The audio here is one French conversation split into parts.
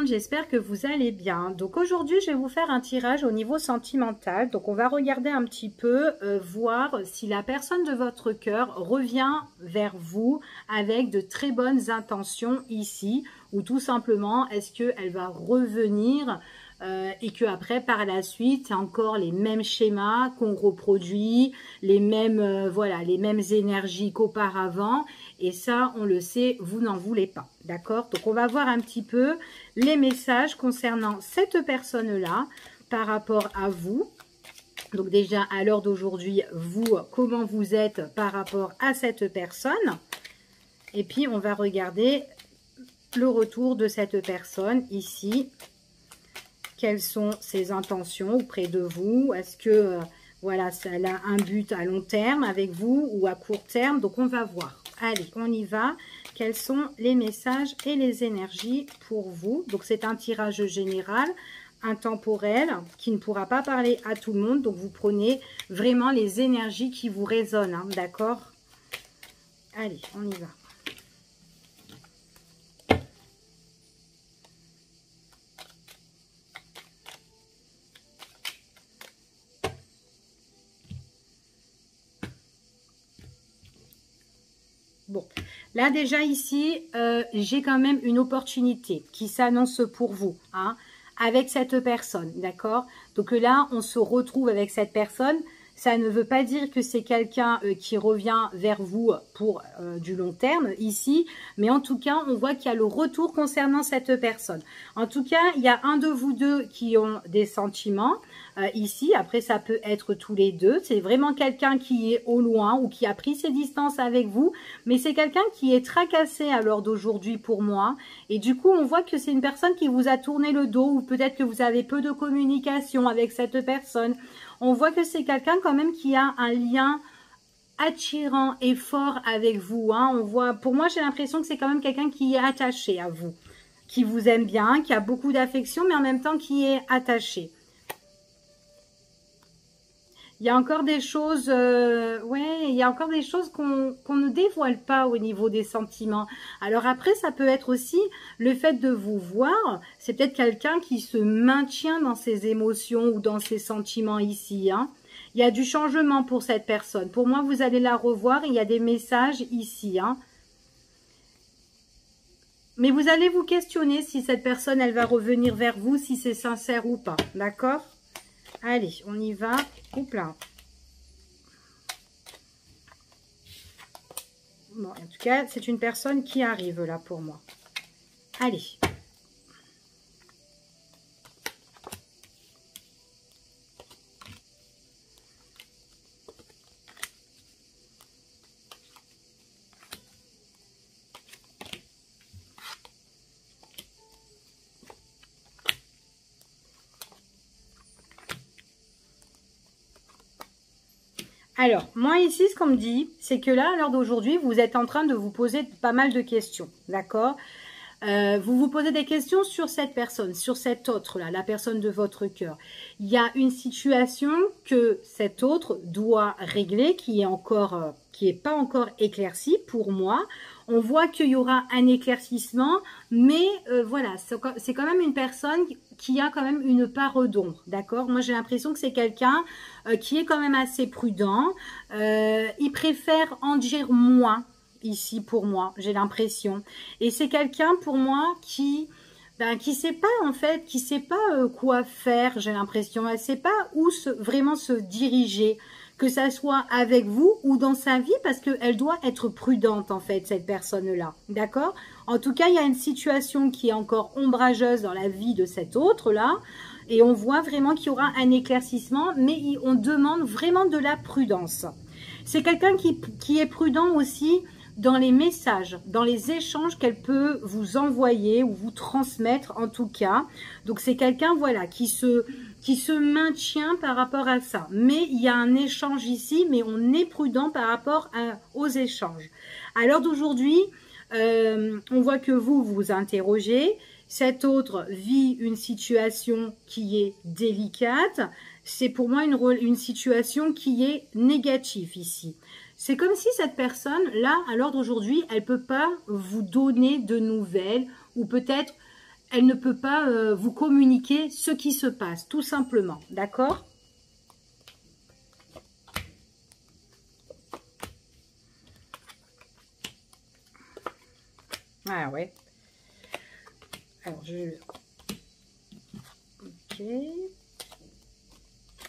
j'espère que vous allez bien. Donc aujourd'hui, je vais vous faire un tirage au niveau sentimental. Donc on va regarder un petit peu, voir si la personne de votre cœur revient vers vous avec de très bonnes intentions ici, ou tout simplement, est-ce qu'elle va revenir et que après par la suite, c'est encore les mêmes schémas qu'on reproduit, les mêmes, voilà, les mêmes énergies qu'auparavant. Et ça, on le sait, vous n'en voulez pas. D'accord? Donc, on va voir un petit peu les messages concernant cette personne-là par rapport à vous. Donc, déjà, à l'heure d'aujourd'hui, vous, comment vous êtes par rapport à cette personne. Et puis, on va regarder le retour de cette personne ici. Quelles sont ses intentions auprès de vous? Est-ce que, voilà, elle a un but à long terme avec vous ou à court terme? Donc, on va voir. Allez, on y va. Quels sont les messages et les énergies pour vous? Donc, c'est un tirage général, intemporel, qui ne pourra pas parler à tout le monde. Donc, vous prenez vraiment les énergies qui vous résonnent, hein, d'accord? Allez, on y va. Bon, là déjà ici, j'ai quand même une opportunité qui s'annonce pour vous, hein, avec cette personne, d'accord? Donc là, on se retrouve avec cette personne. Ça ne veut pas dire que c'est quelqu'un qui revient vers vous pour du long terme ici, mais en tout cas, on voit qu'il y a le retour concernant cette personne. En tout cas, il y a un de vous deux qui ont des sentiments ici. Après, ça peut être tous les deux. C'est vraiment quelqu'un qui est au loin ou qui a pris ses distances avec vous, mais c'est quelqu'un qui est tracassé à l'heure d'aujourd'hui pour moi. Et du coup, on voit que c'est une personne qui vous a tourné le dos ou peut-être que vous avez peu de communication avec cette personne. On voit que c'est quelqu'un quand même qui a un lien attirant et fort avec vous. Hein. On voit, pour moi, j'ai l'impression que c'est quand même quelqu'un qui est attaché à vous, qui vous aime bien, qui a beaucoup d'affection, mais en même temps qui est attaché. Il y a encore des choses, ouais, il y a encore des choses qu'on ne dévoile pas au niveau des sentiments. Alors après, ça peut être aussi le fait de vous voir. C'est peut-être quelqu'un qui se maintient dans ses émotions ou dans ses sentiments ici. Hein. Il y a du changement pour cette personne. Pour moi, vous allez la revoir. Il y a des messages ici. Hein. Mais vous allez vous questionner si cette personne, elle va revenir vers vous, si c'est sincère ou pas. D'accord ? Allez, on y va. Oups là. Bon, en tout cas, c'est une personne qui arrive là pour moi. Allez. Alors, moi ici, ce qu'on me dit, c'est que là, à l'heure d'aujourd'hui, vous êtes en train de vous poser pas mal de questions, d'accord? Vous vous posez des questions sur cette personne, sur cet autre-là, la personne de votre cœur. Il y a une situation que cet autre doit régler qui est pas encore éclaircie pour moi. On voit qu'il y aura un éclaircissement, mais voilà, c'est quand même une personne qui a quand même une part d'ombre, d'accord? Moi, j'ai l'impression que c'est quelqu'un qui est quand même assez prudent. Il préfère en dire moins ici pour moi, j'ai l'impression. Et c'est quelqu'un pour moi qui sait pas en fait, qui sait pas quoi faire, j'ai l'impression. Elle sait pas où vraiment se diriger, que ça soit avec vous ou dans sa vie, parce qu'elle doit être prudente en fait, cette personne-là, d'accord? En tout cas, il y a une situation qui est encore ombrageuse dans la vie de cet autre-là, et on voit vraiment qu'il y aura un éclaircissement, mais on demande vraiment de la prudence. C'est quelqu'un qui est prudent aussi dans les messages, dans les échanges qu'elle peut vous envoyer ou vous transmettre en tout cas. Donc c'est quelqu'un voilà qui se maintient par rapport à ça. Mais il y a un échange ici, mais on est prudent par rapport aux échanges. À l'heure d'aujourd'hui, on voit que vous vous interrogez. Cet autre vit une situation qui est délicate. C'est pour moi une situation qui est négative ici. C'est comme si cette personne, là, à l'heure d'aujourd'hui, elle ne peut pas vous donner de nouvelles ou peut-être elle ne peut pas vous communiquer ce qui se passe, tout simplement, d'accord? Ah ouais. Alors, ok.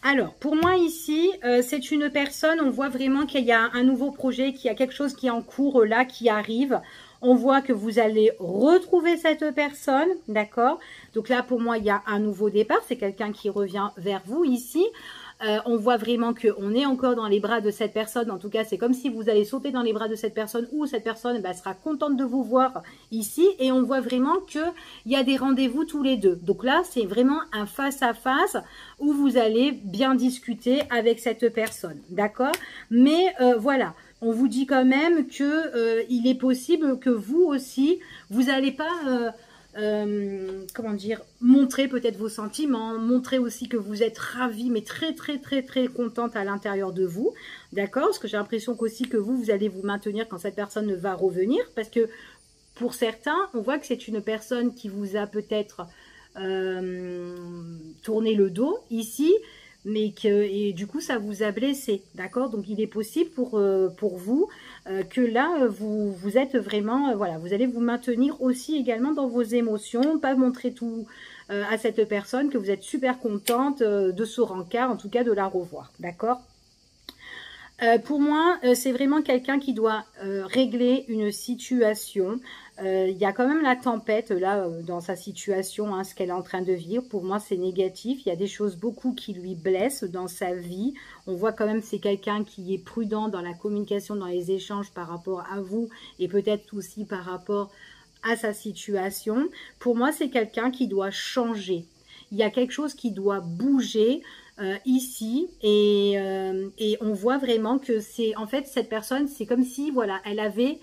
Alors, pour moi ici, c'est une personne, on voit vraiment qu'il y a un nouveau projet, qu'il y a quelque chose qui est en cours là, qui arrive. On voit que vous allez retrouver cette personne, d'accord? Donc là, pour moi, il y a un nouveau départ. C'est quelqu'un qui revient vers vous ici. On voit vraiment qu'on est encore dans les bras de cette personne. En tout cas, c'est comme si vous allez sauter dans les bras de cette personne ou cette personne sera contente de vous voir ici. Et on voit vraiment qu'il y a des rendez-vous tous les deux. Donc là, c'est vraiment un face-à-face où vous allez bien discuter avec cette personne. D'accord? Mais voilà. On vous dit quand même que il est possible que vous aussi, vous n'allez pas... comment dire, montrer peut-être vos sentiments, montrer aussi que vous êtes ravi, mais très contente à l'intérieur de vous, d'accord? Parce que j'ai l'impression qu'aussi que vous allez vous maintenir quand cette personne va revenir, parce que pour certains, on voit que c'est une personne qui vous a peut-être tourné le dos ici, mais et du coup ça vous a blessé, d'accord? Donc il est possible pour vous que là vous êtes vraiment voilà, vous allez vous maintenir aussi également dans vos émotions, pas montrer tout à cette personne, que vous êtes super contente de ce rencard, en tout cas de la revoir, d'accord? Pour moi, c'est vraiment quelqu'un qui doit régler une situation. Il y a quand même la tempête là dans sa situation, hein, ce qu'elle est en train de vivre. Pour moi, c'est négatif. Il y a des choses beaucoup qui lui blessent dans sa vie. On voit quand même c'est quelqu'un qui est prudent dans la communication, dans les échanges par rapport à vous et peut-être aussi par rapport à sa situation. Pour moi, c'est quelqu'un qui doit changer. Il y a quelque chose qui doit bouger ici et on voit vraiment que c'est en fait cette personne, c'est comme si voilà, elle avait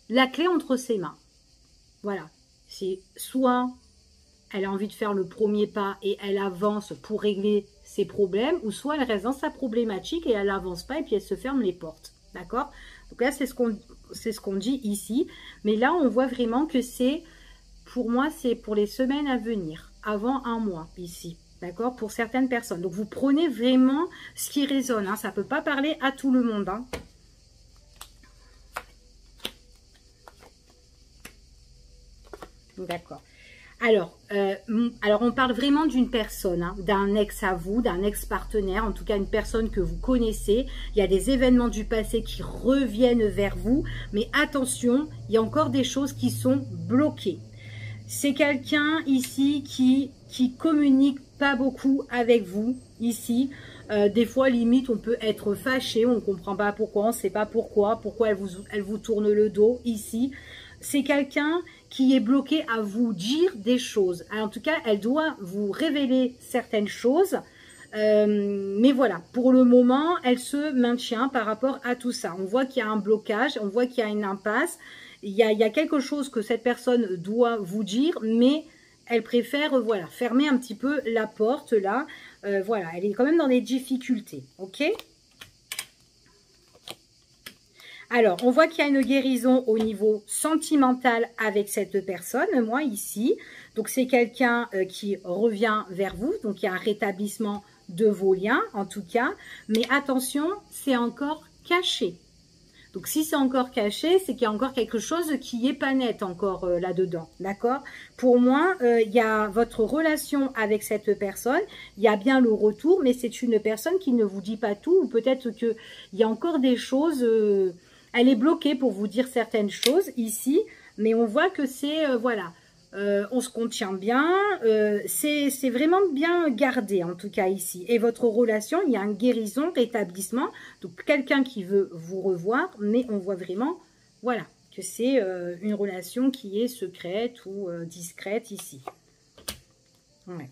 la clé entre ses mains. Voilà, c'est soit elle a envie de faire le premier pas et elle avance pour régler ses problèmes, ou soit elle reste dans sa problématique et elle n'avance pas et puis elle se ferme les portes. D'accord? Donc là, c'est ce qu'on dit ici. Mais là, on voit vraiment que c'est, pour moi, c'est pour les semaines à venir, avant un mois ici. D'accord? Pour certaines personnes. Donc, vous prenez vraiment ce qui résonne. Hein. Ça ne peut pas parler à tout le monde. Hein. D'accord. Alors, on parle vraiment d'une personne, hein, d'un ex à vous, d'un ex-partenaire, en tout cas une personne que vous connaissez. Il y a des événements du passé qui reviennent vers vous, mais attention, il y a encore des choses qui sont bloquées. C'est quelqu'un ici qui communique pas beaucoup avec vous, ici. Des fois, limite, on peut être fâché, on ne comprend pas pourquoi, on ne sait pas pourquoi elle vous tourne le dos, ici. C'est quelqu'un qui est bloqué à vous dire des choses. Alors, en tout cas, elle doit vous révéler certaines choses. Mais voilà, pour le moment, elle se maintient par rapport à tout ça. On voit qu'il y a un blocage, on voit qu'il y a une impasse. Il y a quelque chose que cette personne doit vous dire, mais elle préfère voilà, fermer un petit peu la porte là. Voilà, elle est quand même dans des difficultés. Ok ? Alors, on voit qu'il y a une guérison au niveau sentimental avec cette personne, moi ici. Donc, c'est quelqu'un qui revient vers vous. Donc, il y a un rétablissement de vos liens, en tout cas. Mais attention, c'est encore caché. Donc, si c'est encore caché, c'est qu'il y a encore quelque chose qui n'est pas net encore là-dedans, d'accord? Pour moi, il y a votre relation avec cette personne, il y a bien le retour, mais c'est une personne qui ne vous dit pas tout, ou peut-être qu'il y a encore des choses, elle est bloquée pour vous dire certaines choses ici, mais on voit que c'est, voilà, on se contient bien, c'est vraiment bien gardé en tout cas ici. Et votre relation, il y a une guérison, rétablissement, donc quelqu'un qui veut vous revoir, mais on voit vraiment, voilà, que c'est une relation qui est secrète ou discrète ici. Ouais.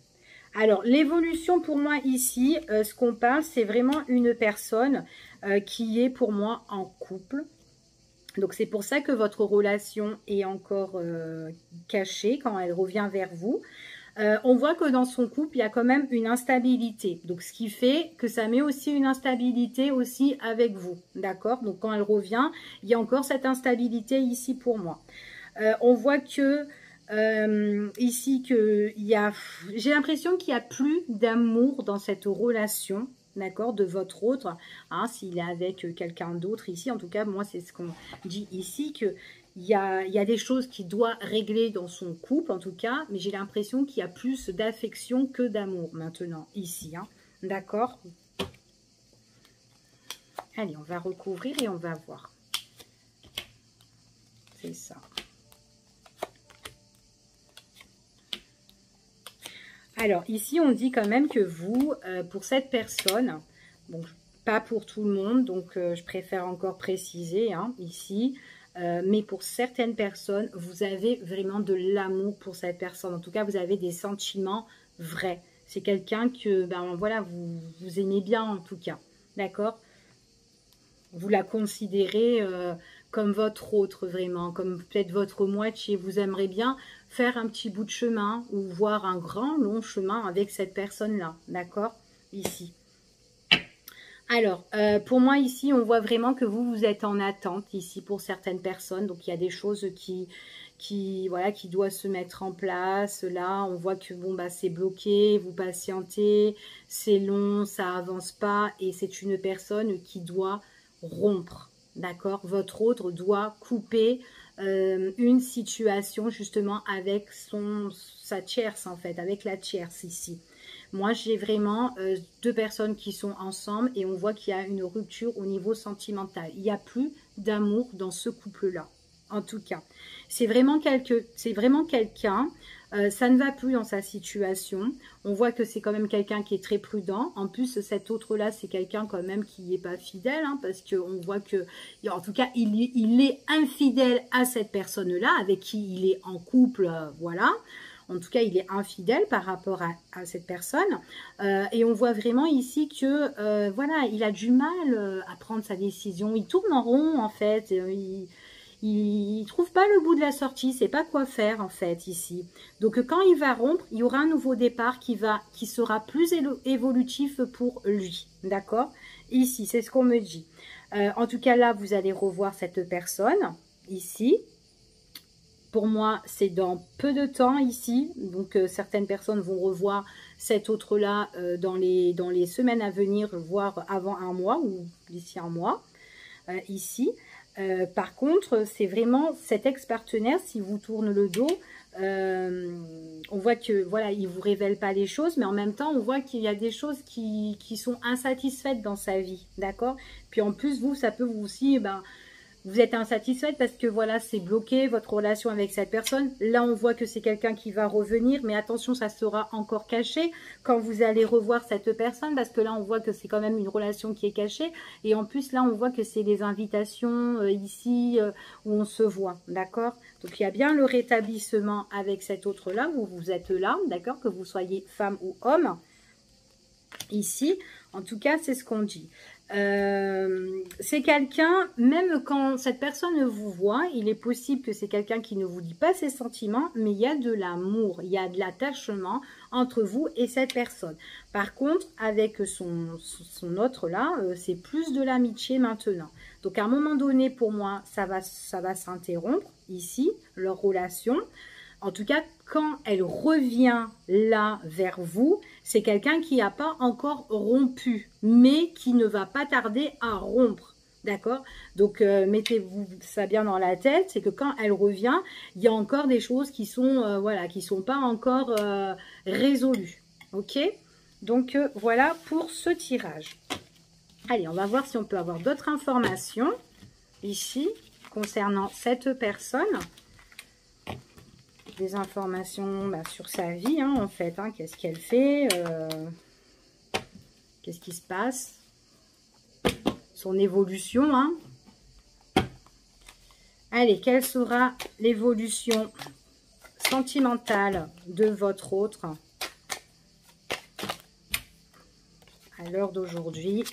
Alors, l'évolution pour moi ici, ce qu'on parle, c'est vraiment une personne qui est pour moi en couple. Donc, c'est pour ça que votre relation est encore cachée quand elle revient vers vous. On voit que dans son couple, il y a quand même une instabilité. Donc, ce qui fait que ça met aussi une instabilité aussi avec vous. D'accord? Donc, quand elle revient, il y a encore cette instabilité ici pour moi. On voit que ici que j'ai l'impression qu'il n'y a plus d'amour dans cette relation, d'accord, de votre autre, hein, s'il est avec quelqu'un d'autre ici. En tout cas, moi, c'est ce qu'on dit ici, que il y a des choses qui doit régler dans son couple, en tout cas, mais j'ai l'impression qu'il y a plus d'affection que d'amour maintenant, ici, hein, d'accord. Allez, on va recouvrir et on va voir. C'est ça. Alors, ici, on dit quand même que vous, pour cette personne, bon, pas pour tout le monde, donc je préfère encore préciser, hein, ici, mais pour certaines personnes, vous avez vraiment de l'amour pour cette personne. En tout cas, vous avez des sentiments vrais. C'est quelqu'un que, ben voilà, vous aimez bien en tout cas, d'accord? Vous la considérez comme votre autre vraiment, comme peut-être votre moitié. Vous aimeriez bien faire un petit bout de chemin ou voir un grand long chemin avec cette personne-là, d'accord? Ici. Alors, pour moi ici, on voit vraiment que vous êtes en attente ici pour certaines personnes. Donc, il y a des choses voilà, qui doivent se mettre en place. Là, on voit que bon, bah, c'est bloqué, vous patientez, c'est long, ça avance pas. Et c'est une personne qui doit rompre, d'accord? Votre autre doit couper une situation justement avec sa tierce en fait, avec la tierce ici. Moi, j'ai vraiment deux personnes qui sont ensemble et on voit qu'il y a une rupture au niveau sentimental. Il n'y a plus d'amour dans ce couple-là, en tout cas. C'est vraiment quelqu'un, ça ne va plus dans sa situation. On voit que c'est quand même quelqu'un qui est très prudent. En plus, cet autre-là, c'est quelqu'un quand même qui n'est pas fidèle, hein, parce qu'on voit que, en tout cas, il est infidèle à cette personne-là, avec qui il est en couple, voilà. En tout cas, il est infidèle par rapport à cette personne. Et on voit vraiment ici que, voilà, il a du mal à prendre sa décision. Il tourne en rond, en fait. Il trouve pas le bout de la sortie. C'est pas quoi faire, en fait, ici. Donc, quand il va rompre, il y aura un nouveau départ qui sera plus évolutif pour lui. D'accord? Ici, c'est ce qu'on me dit. En tout cas, là, vous allez revoir cette personne, ici. Pour moi, c'est dans peu de temps ici. Donc, certaines personnes vont revoir cet autre-là dans les semaines à venir, voire avant un mois ou d'ici un mois, ici. Par contre, c'est vraiment cet ex-partenaire, si vous tourne le dos, on voit que, voilà, il ne vous révèle pas les choses, mais en même temps, on voit qu'il y a des choses qui sont insatisfaites dans sa vie, d'accord? Puis en plus, vous, ça peut vous aussi, vous êtes insatisfaite parce que voilà, c'est bloqué votre relation avec cette personne. Là, on voit que c'est quelqu'un qui va revenir, mais attention, ça sera encore caché quand vous allez revoir cette personne parce que là, on voit que c'est quand même une relation qui est cachée. Et en plus, là, on voit que c'est des invitations ici où on se voit, d'accord? Donc, il y a bien le rétablissement avec cet autre-là où vous êtes là, d'accord? Que vous soyez femme ou homme. Ici, en tout cas, c'est ce qu'on dit. C'est quelqu'un, même quand cette personne vous voit, il est possible que c'est quelqu'un qui ne vous dit pas ses sentiments, mais il y a de l'amour, il y a de l'attachement entre vous et cette personne. Par contre, avec son autre là, c'est plus de l'amitié maintenant. Donc à un moment donné, pour moi, ça va s'interrompre ici, leur relation. En tout cas, quand elle revient là vers vous, c'est quelqu'un qui n'a pas encore rompu, mais qui ne va pas tarder à rompre. D'accord? Donc, mettez-vous ça bien dans la tête, c'est que quand elle revient, il y a encore des choses qui sont, voilà, qui sont pas encore résolues. Ok? Donc, voilà pour ce tirage. Allez, on va voir si on peut avoir d'autres informations ici concernant cette personne. Des informations sur sa vie, hein, en fait. Hein, qu'est-ce qu'elle fait, qu'est-ce qui se passe, son évolution. Hein. Allez, quelle sera l'évolution sentimentale de votre autre à l'heure d'aujourd'hui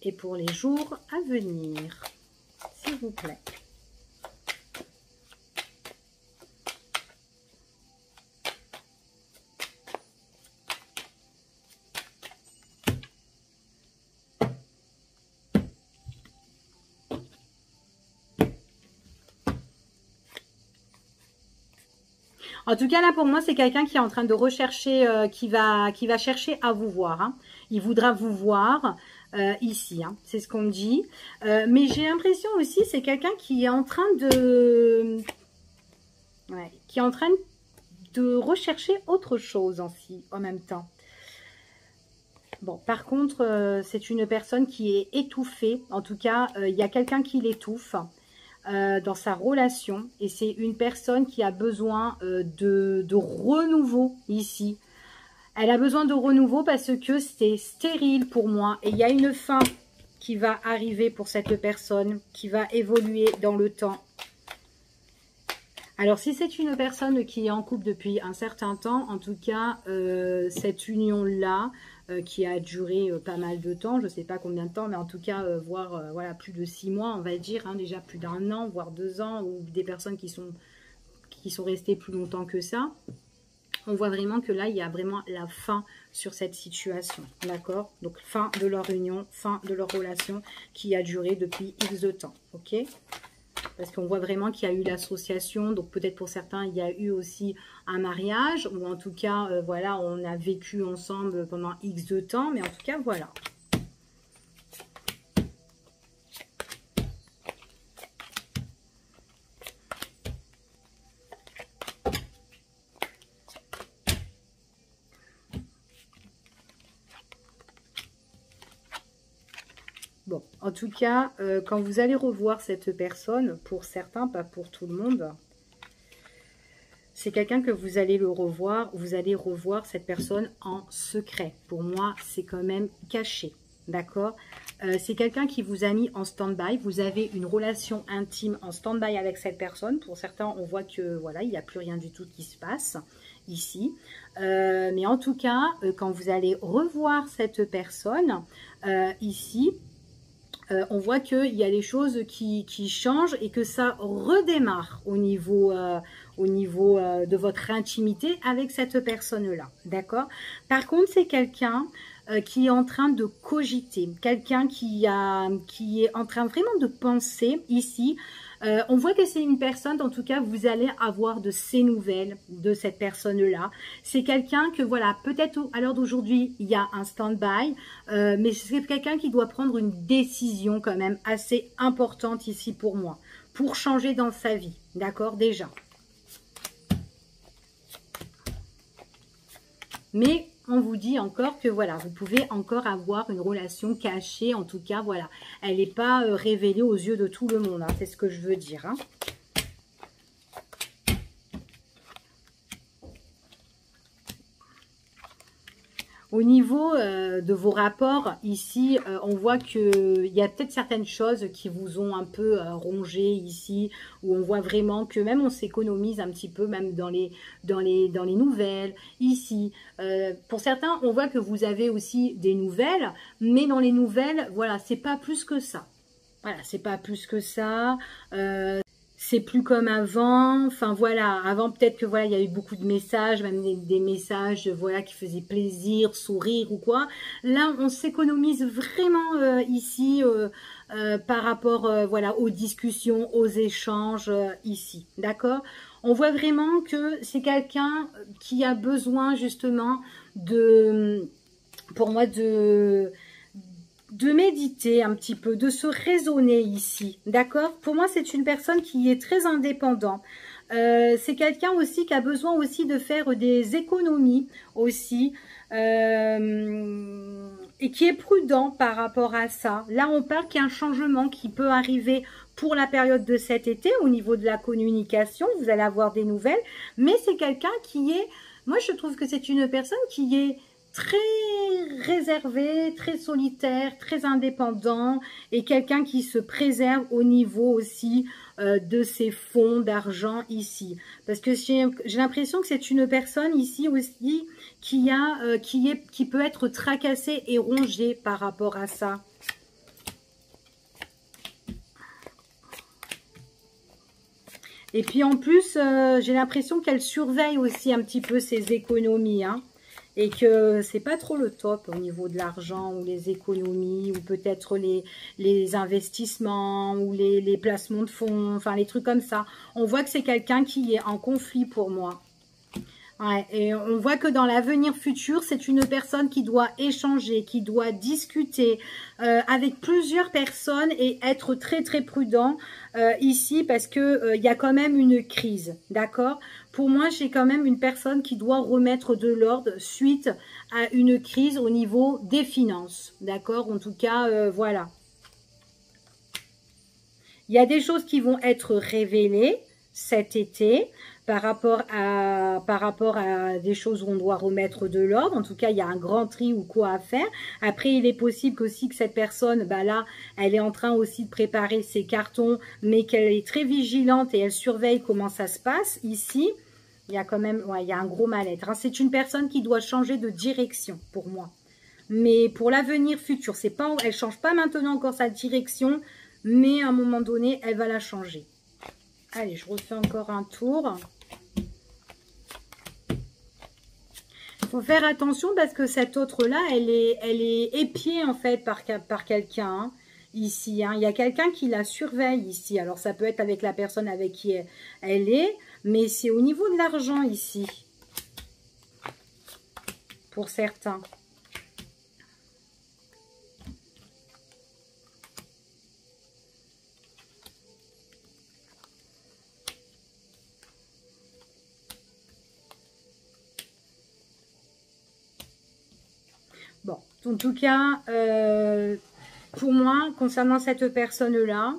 et pour les jours à venir, s'il vous plaît. En tout cas, là, pour moi, c'est quelqu'un qui est en train de rechercher, qui va chercher à vous voir. Hein. Il voudra vous voir ici. Hein. C'est ce qu'on me dit. Mais j'ai l'impression aussi, c'est quelqu'un qui est en train de... Ouais, qui est en train de rechercher autre chose en même temps. Bon, par contre, c'est une personne qui est étouffée. En tout cas, il y a quelqu'un qui l'étouffe. Dans sa relation, et c'est une personne qui a besoin de renouveau ici. Elle a besoin de renouveau parce que c'est stérile pour moi, et il y a une fin qui va arriver pour cette personne, qui va évoluer dans le temps. Alors, si c'est une personne qui est en couple depuis un certain temps, en tout cas, cette union-là, qui a duré pas mal de temps, je ne sais pas combien de temps, mais en tout cas, voire voilà, plus de 6 mois, on va dire, hein, déjà plus d'1 an, voire 2 ans, ou des personnes qui sont restées plus longtemps que ça. On voit vraiment que là, il y a vraiment la fin sur cette situation, d'accord? Donc, fin de leur union, fin de leur relation qui a duré depuis X de temps, ok? Parce qu'on voit vraiment qu'il y a eu l'association, donc peut-être pour certains, il y a eu aussi un mariage, ou en tout cas, voilà, on a vécu ensemble pendant X de temps, mais en tout cas, voilà. Bon, en tout cas, quand vous allez revoir cette personne, pour certains, pas pour tout le monde, c'est quelqu'un que vous allez vous allez revoir cette personne en secret. Pour moi, c'est quand même caché, d'accord? C'est quelqu'un qui vous a mis en stand-by. Vous avez une relation intime en stand-by avec cette personne. Pour certains, on voit que voilà, il n'y a plus rien du tout qui se passe ici. Mais en tout cas, quand vous allez revoir cette personne ici, on voit qu'il y a des choses qui changent et que ça redémarre au niveau de votre intimité avec cette personne-là, d'accord? Par contre, c'est quelqu'un qui est en train de cogiter, quelqu'un qui est en train vraiment de penser ici. On voit que c'est une personne, en tout cas, vous allez avoir de ces nouvelles de cette personne-là. C'est quelqu'un que, voilà, peut-être à l'heure d'aujourd'hui, il y a un stand-by, mais c'est quelqu'un qui doit prendre une décision quand même assez importante ici pour moi, pour changer dans sa vie, d'accord, déjà. Mais on vous dit encore que voilà, vous pouvez encore avoir une relation cachée, en tout cas, voilà. Elle n'est pas révélée aux yeux de tout le monde, hein, c'est ce que je veux dire. Hein. Au niveau de vos rapports, ici, on voit qu'il y a peut-être certaines choses qui vous ont un peu rongé ici, où on voit vraiment que même on s'économise un petit peu, même dans les nouvelles, ici. Pour certains, on voit que vous avez aussi des nouvelles, mais dans les nouvelles, voilà, c'est pas plus que ça. Voilà, c'est pas plus que ça. C'est plus comme avant, enfin voilà, avant peut-être que voilà, il y a eu beaucoup de messages, même des messages voilà qui faisaient plaisir, sourire ou quoi. Là, on s'économise vraiment ici par rapport voilà aux discussions, aux échanges ici, d'accord? On voit vraiment que c'est quelqu'un qui a besoin justement pour moi de méditer un petit peu, de se raisonner ici, d'accord? Pour moi, c'est une personne qui est très indépendante. C'est quelqu'un aussi qui a besoin aussi de faire des économies aussi et qui est prudent par rapport à ça. Là, on parle qu'il y a un changement qui peut arriver pour la période de cet été au niveau de la communication. Vous allez avoir des nouvelles, mais c'est quelqu'un qui est... Moi, je trouve que c'est une personne qui est très réservé, très solitaire, très indépendant et quelqu'un qui se préserve au niveau aussi de ses fonds d'argent ici. Parce que j'ai l'impression que c'est une personne ici aussi qui peut être tracassée et rongée par rapport à ça. Et puis en plus, j'ai l'impression qu'elle surveille aussi un petit peu ses économies, hein. Et que c'est pas trop le top au niveau de l'argent ou les économies ou peut-être les investissements ou les placements de fonds, enfin les trucs comme ça. On voit que c'est quelqu'un qui est en conflit pour moi. Ouais, et on voit que dans l'avenir futur, c'est une personne qui doit échanger, qui doit discuter avec plusieurs personnes et être très très prudent ici parce que il y a quand même une crise, d'accord? Pour moi, j'ai quand même une personne qui doit remettre de l'ordre suite à une crise au niveau des finances, d'accord? En tout cas, voilà. Il y a des choses qui vont être révélées cet été par rapport à des choses où on doit remettre de l'ordre. En tout cas, il y a un grand tri ou quoi à faire. Après, il est possible aussi que cette personne, bah là, elle est en train aussi de préparer ses cartons, mais qu'elle est très vigilante et elle surveille comment ça se passe. Ici, il y a quand même, ouais, il y a un gros mal-être. Hein. C'est une personne qui doit changer de direction pour moi. Mais pour l'avenir futur, c'est pas, elle change pas maintenant encore sa direction, mais à un moment donné, elle va la changer. Allez, je refais encore un tour. Il faut faire attention parce que cette autre-là, elle est épiée en fait par quelqu'un hein, ici. Hein. Il y a quelqu'un qui la surveille ici. Alors, ça peut être avec la personne avec qui elle est, mais c'est au niveau de l'argent ici, pour certains. Bon, en tout cas, pour moi, concernant cette personne-là,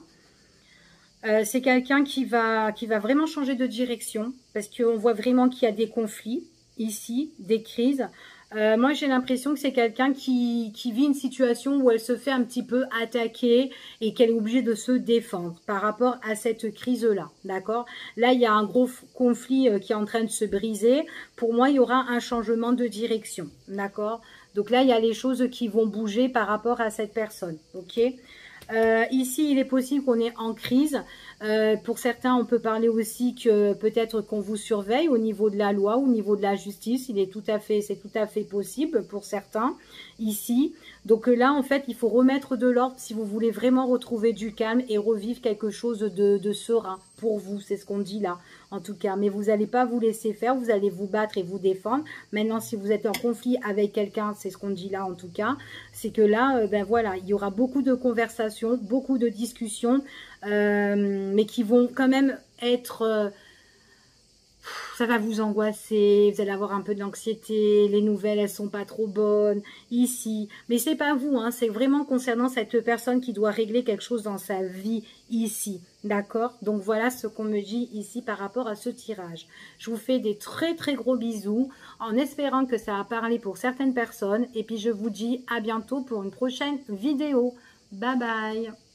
c'est quelqu'un qui va vraiment changer de direction parce qu'on voit vraiment qu'il y a des conflits ici, des crises. Moi, j'ai l'impression que c'est quelqu'un qui vit une situation où elle se fait un petit peu attaquer et qu'elle est obligée de se défendre par rapport à cette crise-là, d'accord? Là, il y a un gros conflit qui est en train de se briser. Pour moi, il y aura un changement de direction, d'accord? Donc là, il y a les choses qui vont bouger par rapport à cette personne, ok? Ici, il est possible qu'on est en crise. Pour certains, on peut parler aussi que peut-être qu'on vous surveille au niveau de la loi, au niveau de la justice. C'est tout à fait possible pour certains ici. Donc là, en fait, il faut remettre de l'ordre si vous voulez vraiment retrouver du calme et revivre quelque chose de serein pour vous. C'est ce qu'on dit là, en tout cas. Mais vous n'allez pas vous laisser faire, vous allez vous battre et vous défendre. Maintenant, si vous êtes en conflit avec quelqu'un, c'est ce qu'on dit là, en tout cas, c'est que là, ben voilà, il y aura beaucoup de conversations, beaucoup de discussions, mais qui vont quand même être... ça va vous angoisser, vous allez avoir un peu d'anxiété, les nouvelles elles sont pas trop bonnes ici, mais c'est pas vous, hein, c'est vraiment concernant cette personne qui doit régler quelque chose dans sa vie ici, d'accord? Donc voilà ce qu'on me dit ici par rapport à ce tirage. Je vous fais des très très gros bisous en espérant que ça a parlé pour certaines personnes et puis je vous dis à bientôt pour une prochaine vidéo. Bye bye.